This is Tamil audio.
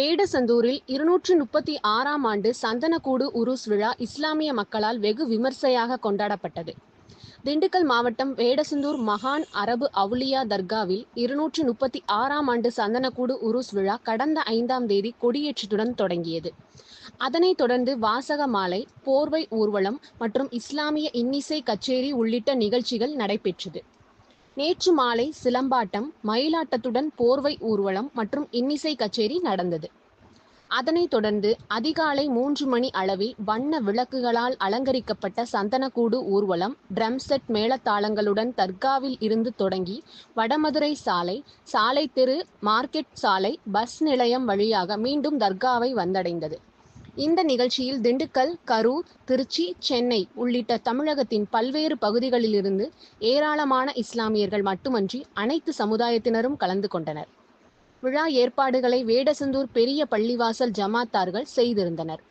வேடசந்தூரில் 236ஆம் ஆண்டு சந்தனக்கூடு உருஸ் விழா இஸ்லாமிய மக்களால் வெகு விமர்சையாக கொண்டாடப்பட்டது. திண்டுக்கல் மாவட்டம் வேடசந்தூர் மகான் அரபு அவுலியா தர்காவில் 236ஆம் ஆண்டு சந்தனக்கூடு உருஸ் விழா கடந்த 5ஆம் தேதி கொடியேற்றத்துடன் தொடங்கியது. அதனைத் தொடர்ந்து வாசக மாலை, போர்வை ஊர்வலம் மற்றும் இஸ்லாமிய இன்னிசை கச்சேரி உள்ளிட்ட நிகழ்ச்சிகள் நடைபெற்றது. நேற்று மாலை சிலம்பாட்டம், மயிலாட்டத்துடன் போர்வை ஊர்வலம் மற்றும் இன்னிசை கச்சேரி நடந்தது. அதனைத் தொடர்ந்து அதிகாலை 3 மணி அளவில் வண்ண விளக்குகளால் அலங்கரிக்கப்பட்ட சந்தனக்கூடு ஊர்வலம் ட்ரம் செட் மேளதாளங்களுடன் தர்காவில் இருந்து தொடங்கி வடமதுரை சாலை, சாலை தெரு, மார்க்கெட் சாலை, பஸ் நிலையம் வழியாக மீண்டும் தர்காவை வந்தடைந்தது. இந்த நிகழ்ச்சியில் திண்டுக்கல், கரூர், திருச்சி, சென்னை உள்ளிட்ட தமிழகத்தின் பல்வேறு பகுதிகளிலிருந்து ஏராளமான இஸ்லாமியர்கள் மட்டுமன்றி அனைத்து சமுதாயத்தினரும் கலந்து கொண்டனர். விழா ஏற்பாடுகளை வேடசந்தூர் பெரிய பள்ளிவாசல் ஜமாத்தார்கள் செய்திருந்தனர்.